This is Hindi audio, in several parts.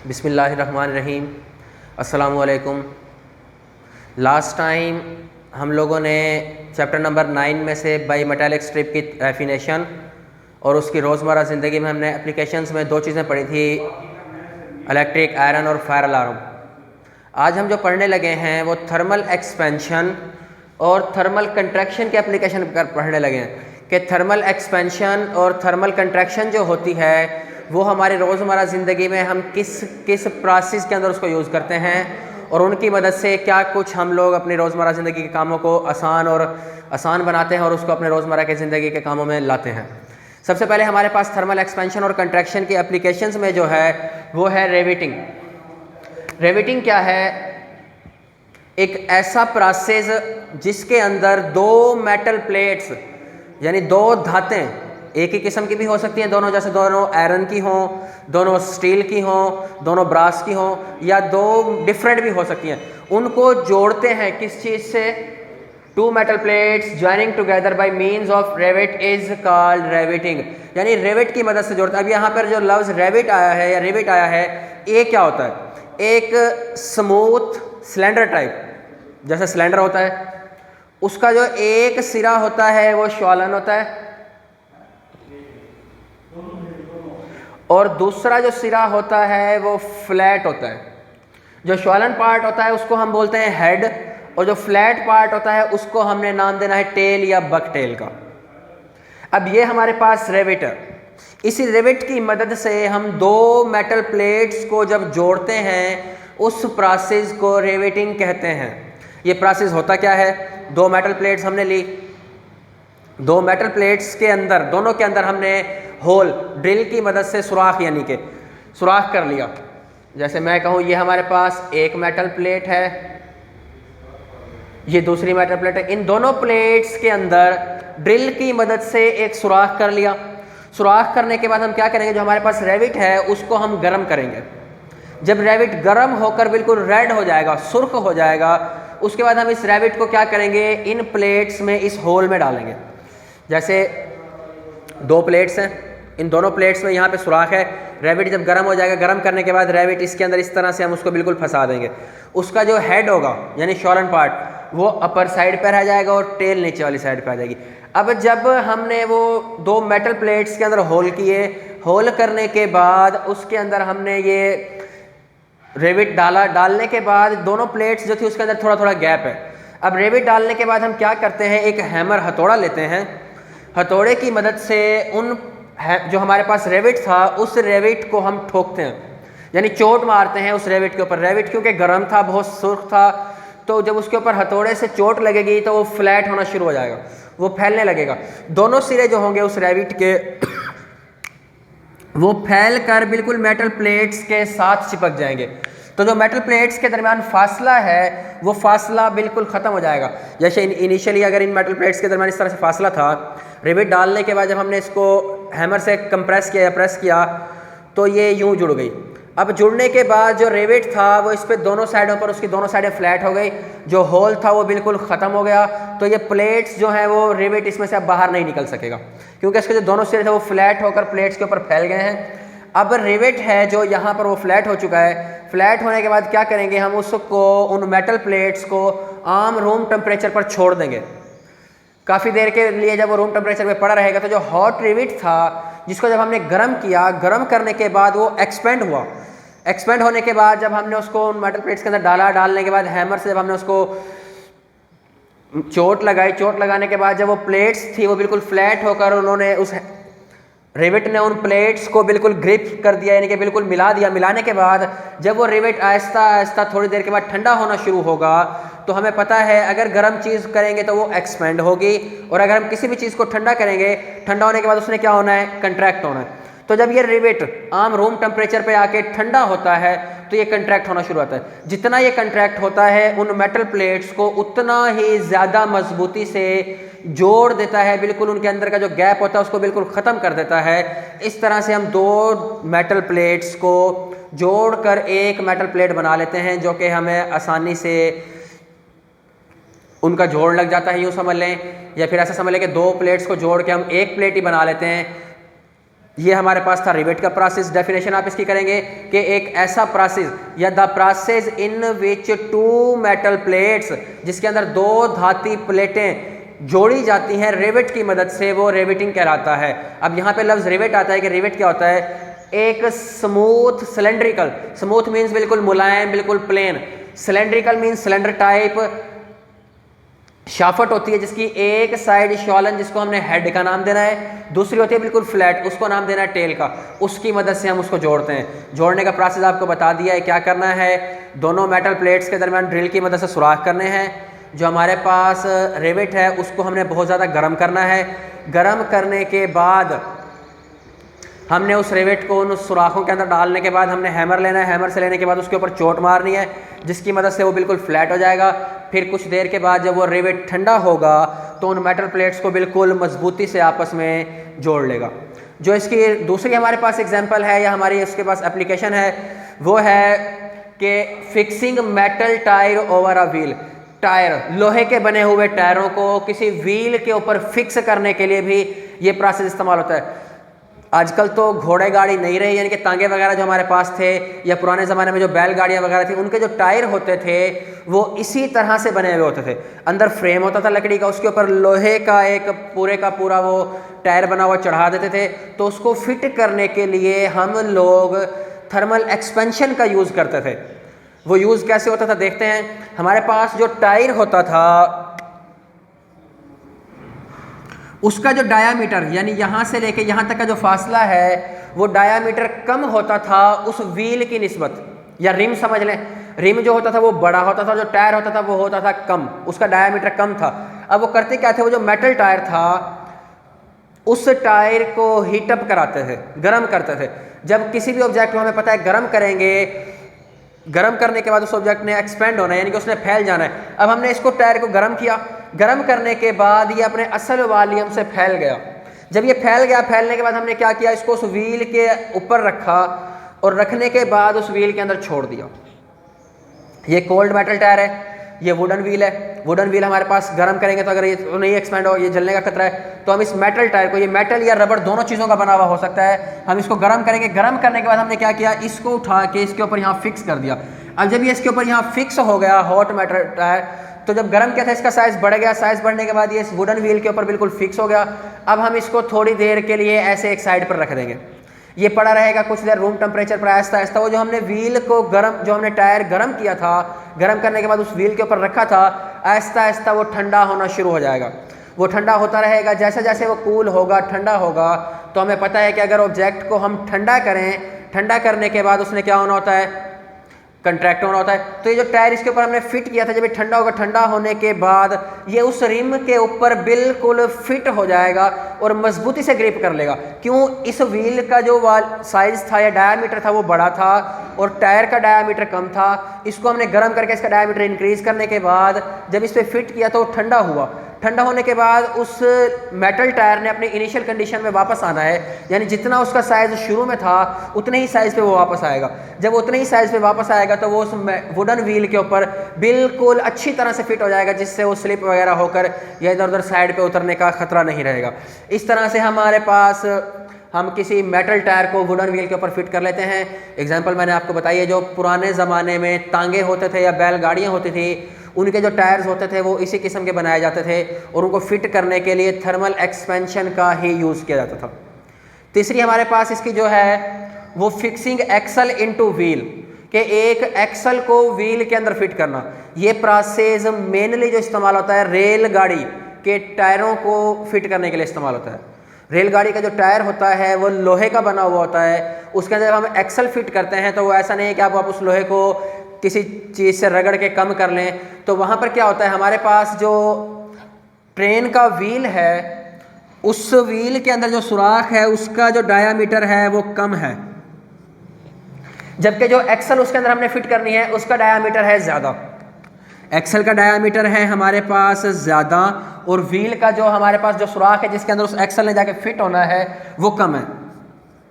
बिस्मिल्लाहिर्रहमानिर्रहीम। अस्सलामुअलैकुम। लास्ट टाइम हम लोगों ने चैप्टर नंबर 9 में से बाई मेटालिक स्ट्रिप की डेफिनेशन और उसकी रोज़मर्रा ज़िंदगी में हमने एप्लीकेशंस में दो चीज़ें पढ़ी थी, इलेक्ट्रिक आयरन और फायर अलार्म। आज हम जो पढ़ने लगे हैं वो थर्मल एक्सपेंशन और थर्मल कंट्रैक्शन के एप्लीकेशन पर पढ़ने लगे हैं कि थर्मल एक्सपेंशन और थर्मल कंट्रैक्शन जो होती है वो हमारे रोज़मर्रा ज़िंदगी में हम किस प्रोसेस के अंदर उसको यूज़ करते हैं और उनकी मदद से क्या कुछ हम लोग अपनी रोज़मर्रा ज़िंदगी के कामों को आसान बनाते हैं और उसको अपने रोज़मर्रा की ज़िंदगी के कामों में लाते हैं। सबसे पहले हमारे पास थर्मल एक्सपेंशन और कंट्रैक्शन की एप्लीकेशंस में जो है वो है रेविटिंग। रेविटिंग क्या है? एक ऐसा प्रोसेस जिसके अंदर दो मेटल प्लेट्स यानी दो धातें एक ही किस्म की भी हो सकती हैं, दोनों जैसे दोनों आयरन की हों, दोनों स्टील की हों, दोनों ब्रास की हों, या दो डिफरेंट भी हो सकती हैं, उनको जोड़ते हैं किस चीज़ से? Two metal plates joining together by means of rivet is called riveting, यानी रेविट की मदद से जोड़ते हैं। अब यहाँ पर जो लफ्ज़ रेविट आया है या रेविट आया है, ये क्या होता है? एक स्मूथ सिलेंडर टाइप, जैसे सिलेंडर होता है उसका जो एक सिरा होता है वो शॉलन होता है और दूसरा जो सिरा होता है वो फ्लैट होता है। जो शॉलन पार्ट होता है उसको हम बोलते हैं हेड और जो फ्लैट पार्ट होता है उसको हमने नाम देना है टेल या बक टेल का। अब ये हमारे पास रेविट है। इसी रेविट की मदद से हम दो मेटल प्लेट्स को जब जोड़ते हैं उस प्रोसेस को रेविटिंग कहते हैं। ये प्रोसेस होता क्या है? दो मेटल प्लेट्स हमने ली, दो मेटल प्लेट्स के अंदर दोनों के अंदर हमने होल ड्रिल की मदद से सुराख यानी कि सुराख कर लिया। जैसे मैं कहूँ ये हमारे पास एक मेटल प्लेट है, ये दूसरी मेटल प्लेट है, इन दोनों प्लेट्स के अंदर ड्रिल की मदद से एक सुराख कर लिया। सुराख करने के बाद हम क्या करेंगे? जो हमारे पास रेविट है उसको हम गर्म करेंगे। जब रेविट गर्म होकर बिल्कुल रेड हो जाएगा, सुर्ख हो जाएगा, उसके बाद हम इस रेविट को क्या करेंगे? इन प्लेट्स में इस होल में डालेंगे। जैसे दो प्लेट्स हैं, इन दोनों प्लेट्स में यहाँ पे सुराख है, रेविट जब गर्म हो जाएगा, गर्म करने के बाद रेविट इसके अंदर इस तरह से हम उसको बिल्कुल फंसा देंगे। उसका जो हेड होगा यानी शॉलन पार्ट वो अपर साइड पर रह जाएगा और टेल नीचे वाली साइड पर आ जाएगी। अब जब हमने वो दो मेटल प्लेट्स के अंदर होल किए, होल करने के बाद उसके अंदर हमने ये रेविट डाला। डालने के बाद दोनों प्लेट्स जो थी उसके अंदर थोड़ा थोड़ा गैप है। अब रेविट डालने के बाद हम क्या करते हैं? एक हैमर हथौड़ा लेते हैं, हथौड़े की मदद से उन जो हमारे पास रेविट था उस रेविट को हम ठोकते हैं, यानी चोट मारते हैं उस रेविट के ऊपर। रेविट क्योंकि गर्म था, बहुत सुर्ख था, तो जब उसके ऊपर हथौड़े से चोट लगेगी तो वो फ्लैट होना शुरू हो जाएगा, वो फैलने लगेगा। दोनों सिरे जो होंगे उस रेविट के वो फैल कर बिल्कुल मेटल प्लेट्स के साथ चिपक जाएंगे। तो जो मेटल प्लेट्स के दरमियान फासला है वो फासला बिल्कुल ख़त्म हो जाएगा। जैसे इनिशियली अगर इन मेटल प्लेट्स के दरमियान इस तरह से फासला था, रिविट डालने के बाद जब हमने इसको हैमर से कंप्रेस किया या प्रेस किया तो ये यूं जुड़ गई। अब जुड़ने के बाद जो रिविट था वो इस पे दोनों साइडों पर उसकी दोनों साइडें फ्लैट हो गई, जो होल था वो बिल्कुल ख़त्म हो गया। तो ये प्लेट्स जो हैं वो रिविट इसमें से अब बाहर नहीं निकल सकेगा क्योंकि इसके जो दोनों सिरे थे वो फ्लैट होकर प्लेट्स के ऊपर फैल गए हैं। अब रिविट है जो यहाँ पर वो फ्लैट हो चुका है। फ्लैट होने के बाद क्या करेंगे? हम उसको उन मेटल प्लेट्स को आम रूम टेम्परेचर पर छोड़ देंगे काफ़ी देर के लिए। जब वो रूम टेम्परेचर पे पड़ा रहेगा तो जो हॉट रिविट था जिसको जब हमने गर्म किया, गर्म करने के बाद वो एक्सपेंड हुआ। एक्सपेंड होने के बाद जब हमने उसको उन मेटल प्लेट्स के अंदर डाला, डालने के बाद हैमर से जब हमने उसको चोट लगाई, चोट लगाने के बाद जब वो प्लेट्स थी वो बिल्कुल फ्लैट होकर उन्होंने उस रिविट ने उन प्लेट्स को बिल्कुल ग्रिप कर दिया, यानी कि बिल्कुल मिला दिया। मिलाने के बाद जब वो रिविट आहिस्ता आहिस्ता थोड़ी देर के बाद ठंडा होना शुरू होगा तो हमें पता है अगर गर्म चीज़ करेंगे तो वो एक्सपेंड होगी और अगर हम किसी भी चीज़ को ठंडा करेंगे, ठंडा होने के बाद उसने क्या होना है? कंट्रैक्ट होना है। तो जब ये रिविट आम रूम टेम्परेचर पे आके ठंडा होता है तो ये कंट्रैक्ट होना शुरू होता है। जितना ये कंट्रैक्ट होता है उन मेटल प्लेट्स को उतना ही ज़्यादा मजबूती से जोड़ देता है, बिल्कुल उनके अंदर का जो गैप होता है उसको बिल्कुल ख़त्म कर देता है। इस तरह से हम दो मेटल प्लेट्स को जोड़कर एक मेटल प्लेट बना लेते हैं जो कि हमें आसानी से उनका जोड़ लग जाता है, यूँ समझ लें। या फिर ऐसा समझ लें कि दो प्लेट्स को जोड़ के हम एक प्लेट ही बना लेते हैं। ये हमारे पास था रिवेट का प्रोसेस। डेफिनेशन आप इसकी करेंगे कि एक ऐसा प्रोसेस या the process in which two metal plates, जिसके अंदर दो धाती प्लेटें जोड़ी जाती हैं रिवेट की मदद से, वो रिवेटिंग कहलाता है। अब यहाँ पे लफ्ज़ रिवेट आता है कि रिवेट क्या होता है, एक स्मूथ सिलेंड्रिकल, स्मूथ मीन्स बिल्कुल मुलायम, बिल्कुल plain, cylindrical means cylinder type shaft होती है जिसकी एक साइड शॉलन, जिसको हमने हेड का नाम देना है, दूसरी होती है बिल्कुल फ्लैट, उसको नाम देना है टेल का। उसकी मदद से हम उसको जोड़ते हैं। जोड़ने का प्रोसेस आपको बता दिया है। क्या करना है, दोनों मेटल प्लेट्स के दरमियान ड्रिल की मदद से सुराख करने हैं। जो हमारे पास रिवेट है उसको हमने बहुत ज़्यादा गर्म करना है। गर्म करने के बाद हमने उस रिवेट को उन सुराखों के अंदर डालने के बाद हमने हैमर लेना है। हैमर से लेने के बाद उसके ऊपर चोट मारनी है जिसकी मदद से वो बिल्कुल फ्लैट हो जाएगा। फिर कुछ देर के बाद जब वो रिवेट ठंडा होगा तो उन मेटल प्लेट्स को बिल्कुल मजबूती से आपस में जोड़ लेगा। जो इसकी दूसरी हमारे पास एग्जांपल है या हमारी इसके पास एप्लीकेशन है वो है कि fixing metal tyre over a wheel. Tyre, लोहे के बने हुए टायरों को किसी व्हील के ऊपर फिक्स करने के लिए भी ये प्रोसेस इस्तेमाल होता है। आजकल तो घोड़े गाड़ी नहीं रही, यानी कि तांगे वगैरह जो हमारे पास थे, या पुराने ज़माने में जो बैलगाड़ियाँ वगैरह थी, उनके जो टायर होते थे वो इसी तरह से बने हुए होते थे। अंदर फ्रेम होता था लकड़ी का, उसके ऊपर लोहे का एक पूरे का पूरा वो टायर बना हुआ चढ़ा देते थे। तो उसको फिट करने के लिए हम लोग थर्मल एक्सपेंशन का यूज़ करते थे। वो यूज़ कैसे होता था देखते हैं। हमारे पास जो टायर होता था उसका जो डायामीटर, यानी यहाँ से लेके यहाँ तक का जो फासला है वो डायामीटर कम होता था उस व्हील की निस्बत, या रिम समझ लें। रिम जो होता था वो बड़ा होता था, जो टायर होता था वो होता था कम, उसका डायामीटर कम था। अब वो करते क्या थे, वो जो मेटल टायर था उस टायर को हीटअप कराते थे, गर्म करते थे। जब किसी भी ऑब्जेक्ट को हमें पता है गर्म करेंगे, गर्म करने के बाद उस ऑब्जेक्ट ने एक्सपेंड होना है, यानी कि उसने फैल जाना है। अब हमने इसको टायर को गर्म किया, गर्म करने के बाद ये अपने असल वॉल्यूम से फैल गया। जब ये फैल गया, फैलने के बाद हमने क्या किया, इसको उस व्हील के ऊपर रखा और रखने के बाद उस व्हील के अंदर छोड़ दिया। ये कोल्ड मेटल टायर है, ये वुडन व्हील है। वुडन व्हील हमारे पास गर्म करेंगे तो अगर ये तो नहीं एक्सपेंड हो, ये जलने का खतरा है, तो हम इस मेटल टायर को, ये मेटल या रबड़ दोनों चीज़ों का बना हुआ हो सकता है, हम इसको गर्म करेंगे। गर्म करने के बाद हमने क्या किया, इसको उठा के इसके ऊपर यहाँ फिक्स कर दिया। अब जब ये इसके ऊपर यहाँ फिक्स हो गया हॉट मेटल टायर, तो जब गर्म किया था इसका साइज़ बढ़ गया। साइज़ बढ़ने के बाद ये इस वुडन व्हील के ऊपर बिल्कुल फिक्स हो गया। अब हम इसको थोड़ी देर के लिए ऐसे एक साइड पर रख देंगे, ये पड़ा रहेगा कुछ देर रूम टेम्परेचर पर। आहिस्ता आहिस्ता वो जो हमने व्हील को गर्म, जो हमने टायर गर्म किया था, गर्म करने के बाद उस व्हील के ऊपर रखा था, आहिस्ता आहिस्ता वो ठंडा होना शुरू हो जाएगा। वो ठंडा होता रहेगा। जैसे जैसे वो कूल होगा, ठंडा होगा, तो हमें पता है कि अगर ऑब्जेक्ट को हम ठंडा करें, ठंडा करने के बाद उसने क्या होना होता है, कंट्रैक्ट होना होता है। तो ये जो टायर इसके ऊपर हमने फिट किया था, जब ये ठंडा होगा, ठंडा होने के बाद ये उस रिम के ऊपर बिल्कुल फिट हो जाएगा और मजबूती से ग्रिप कर लेगा। क्यों, इस व्हील का जो साइज था या डायामीटर था वो बड़ा था और टायर का डायामीटर कम था। इसको हमने गर्म करके इसका डायामीटर इंक्रीज करने के बाद जब इस पर फिट किया तो वो ठंडा हुआ। ठंडा होने के बाद उस मेटल टायर ने अपनी इनिशियल कंडीशन में वापस आना है, यानी जितना उसका साइज़ शुरू में था उतने ही साइज़ पे वो वापस आएगा। जब उतने ही साइज़ पे वापस आएगा तो वो उस वुडन व्हील के ऊपर बिल्कुल अच्छी तरह से फिट हो जाएगा, जिससे वो स्लिप वगैरह होकर या इधर उधर साइड पे उतरने का खतरा नहीं रहेगा। इस तरह से हमारे पास हम किसी मेटल टायर को वुडन व्हील के ऊपर फिट कर लेते हैं। एग्जाम्पल मैंने आपको बताई है, जो पुराने ज़माने में तांगे होते थे या बैलगाड़ियाँ होती थी, उनके जो टायर्स होते थे वो इसी किस्म के बनाए जाते थे और उनको फिट करने के लिए थर्मल एक्सपेंशन का ही यूज़ किया जाता था। तीसरी हमारे पास इसकी जो है वो फिक्सिंग एक्सल इनटू व्हील, के एक एक्सल को व्हील के अंदर फिट करना। ये प्रोसेस मेनली जो इस्तेमाल होता है रेलगाड़ी के टायरों को फिट करने के लिए इस्तेमाल होता है। रेलगाड़ी का जो टायर होता है वो लोहे का बना हुआ होता है, उसके अंदर हम एक्सल फिट करते हैं तो वो ऐसा नहीं है कि आप उस लोहे को किसी चीज़ से रगड़ के कम कर लें। तो वहाँ पर क्या होता है, हमारे पास जो ट्रेन का व्हील है उस व्हील के अंदर जो सुराख है उसका जो डायामीटर है वो कम है, जबकि जो एक्सल उसके अंदर हमने फिट करनी है उसका डायामीटर है ज़्यादा। एक्सल का डायामीटर है हमारे पास ज़्यादा और व्हील का जो हमारे पास जो सुराख है जिसके अंदर उस एक्सल ने जाके फिट होना है वो कम है।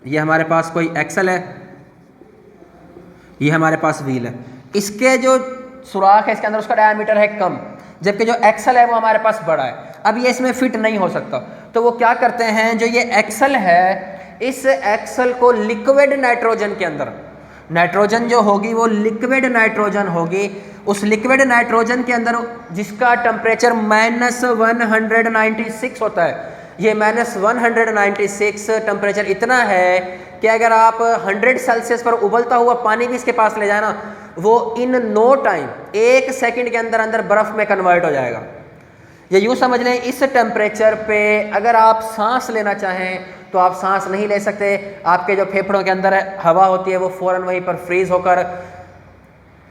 ये हमारे पास कोई एक्सल है, ये हमारे पास व्हील है, इसके जो सुराख है इसके अंदर उसका डायामीटर है कम, जबकि जो एक्सल है वो हमारे पास बड़ा है। अब ये इसमें फिट नहीं हो सकता, तो वो क्या करते हैं, जो ये एक्सल है इस एक्सल को लिक्विड नाइट्रोजन के अंदर, नाइट्रोजन जो होगी वो लिक्विड नाइट्रोजन होगी, उस लिक्विड नाइट्रोजन के अंदर जिसका टेम्परेचर -196 होता है, ये -196 टेम्परेचर इतना है कि अगर आप 100 सेल्सियस पर उबलता हुआ पानी भी इसके पास ले जाए ना, वो इन नो टाइम 1 सेकंड के अंदर अंदर बर्फ़ में कन्वर्ट हो जाएगा। ये यूँ समझ लें, इस टेम्परेचर पे अगर आप सांस लेना चाहें तो आप सांस नहीं ले सकते, आपके जो फेफड़ों के अंदर हवा होती है वो फ़ौरन वहीं पर फ्रीज़ होकर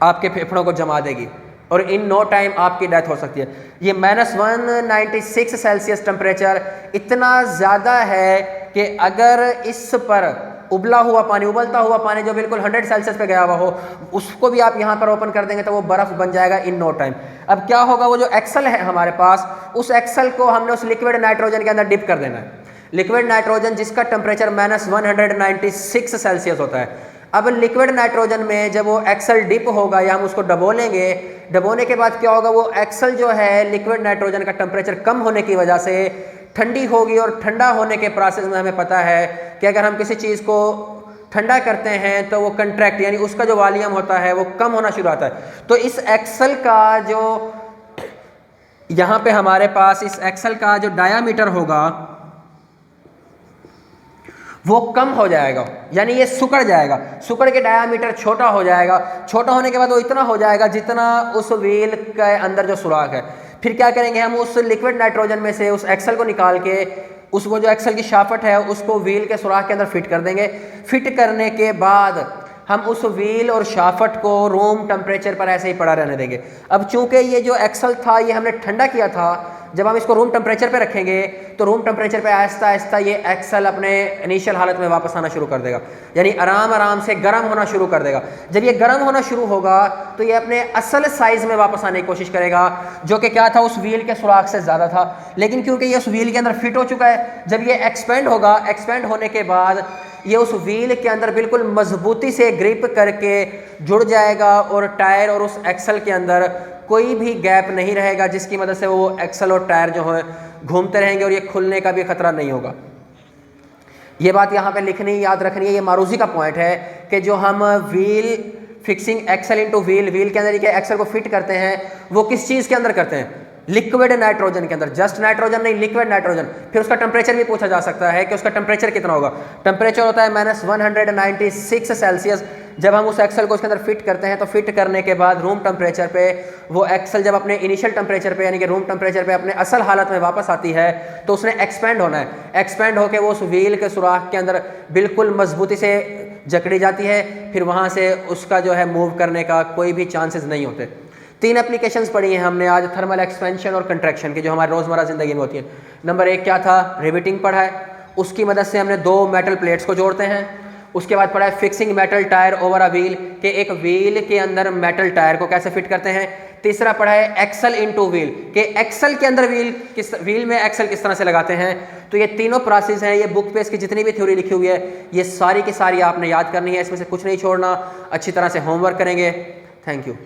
आपके फेफड़ों को जमा देगी और इन नो टाइम आपकी डेथ हो सकती है। ये -196 सेल्सियस टेम्परेचर इतना ज़्यादा है कि अगर इस पर उबलता हुआ पानी जो बिल्कुल 100 सेल्सियस पे गया हुआ हो, उसको भी आप यहाँ पर ओपन कर देंगे तो वो बर्फ़ बन जाएगा इन नो टाइम। अब क्या होगा, वो जो एक्सल है हमारे पास, उस एक्सल को हमने उस लिक्विड नाइट्रोजन के अंदर डिप कर देना है। लिक्विड नाइट्रोजन जिसका टेम्परेचर -196 सेल्सियस होता है। अब लिक्विड नाइट्रोजन में जब वो एक्सल डिप होगा या हम उसको डबोलेंगे, डबोने के बाद क्या होगा, वो एक्सल जो है लिक्विड नाइट्रोजन का टेम्परेचर कम होने की वजह से ठंडी होगी और ठंडा होने के प्रोसेस में हमें पता है कि अगर हम किसी चीज़ को ठंडा करते हैं तो वो कंट्रैक्ट यानी उसका जो वॉल्यूम होता है वो कम होना शुरू होता है। तो इस एक्सल का जो यहाँ पे हमारे पास इस एक्सल का जो डायामीटर होगा वो कम हो जाएगा, यानी ये सिकुड़ जाएगा, सिकुड़ के डायामीटर छोटा हो जाएगा। छोटा होने के बाद वो इतना हो जाएगा जितना उस व्हील के अंदर जो सुराख है। फिर क्या करेंगे, हम उस लिक्विड नाइट्रोजन में से उस एक्सल को निकाल के वो जो एक्सल की शाफ्ट है उसको व्हील के सुराख के अंदर फिट कर देंगे। फिट करने के बाद हम उस व्हील और शाफ्ट को रूम टेम्परेचर पर ऐसे ही पड़ा रहने देंगे। अब चूंकि ये जो एक्सल था ये हमने ठंडा किया था, जब हम इसको रूम टेम्परेचर पे रखेंगे तो रूम टेम्परेचर पे आहिस्ता आहिस्ता ये एक्सल अपने इनिशियल हालत में वापस आना शुरू कर देगा, यानी आराम आराम से गर्म होना शुरू कर देगा। जब ये गर्म होना शुरू होगा तो ये अपने असल साइज़ में वापस आने की कोशिश करेगा, जो कि क्या था, उस व्हील के सुराख से ज़्यादा था। लेकिन क्योंकि ये उस व्हील के अंदर फिट हो चुका है, जब ये एक्सपेंड होगा, एक्सपेंड होने के बाद ये उस व्हील के अंदर बिल्कुल मजबूती से ग्रिप करके जुड़ जाएगा और टायर और उस एक्सल के अंदर कोई भी गैप नहीं रहेगा, जिसकी मदद से वो एक्सल और टायर जो है घूमते रहेंगे और ये खुलने का भी खतरा नहीं होगा। ये बात यहाँ पे लिखनी, याद रखनी है, ये मारूजी का पॉइंट है कि जो हम wheel fixing axle into wheel के अंदर के एक्सल को फिट करते हैं वो किस चीज़ के अंदर करते हैं, लिक्विड नाइट्रोजन के अंदर। जस्ट नाइट्रोजन नहीं, लिक्विड नाइट्रोजन। फिर उसका टेम्परेचर भी पूछा जा सकता है कि उसका टेम्परेचर कितना होगा। टेम्परेचर होता है -196 सेल्सियस। जब हम उस एक्सल को उसके अंदर फिट करते हैं तो फिट करने के बाद रूम टेम्परेचर पे वो एक्सल जब अपने इनिशियल टेम्परेचर पे यानी कि रूम टेम्परेचर पे अपने असल हालत में वापस आती है तो उसने एक्सपेंड होना है। एक्सपेंड होकर वो उस व्हील के सुराख के अंदर बिल्कुल मजबूती से जकड़ी जाती है, फिर वहाँ से उसका जो है मूव करने का कोई भी चांसेस नहीं होते। 3 एप्लीकेशंस पढ़ी हैं हमने आज थर्मल एक्सपेंशन और कंट्रैक्शन की, जो हमारे रोज़मर्रा ज़िंदगी में होती है। नंबर 1 क्या था, रिवेटिंग पढ़ा है, उसकी मदद से हमने 2 मेटल प्लेट्स को जोड़ते हैं। उसके बाद पढ़ा है fixing metal tyre over a wheel, के एक व्हील के अंदर मेटल टायर को कैसे फिट करते हैं। तीसरा पढ़ा है एक्सल इनटू व्हील, के एक्सल के अंदर व्हील में एक्सल किस तरह से लगाते हैं। तो ये तीनों प्रोसेस हैं, ये बुक पे इसकी जितनी भी थ्योरी लिखी हुई है ये सारी की सारी आपने याद करनी है, इसमें से कुछ नहीं छोड़ना। अच्छी तरह से होमवर्क करेंगे। Thank you.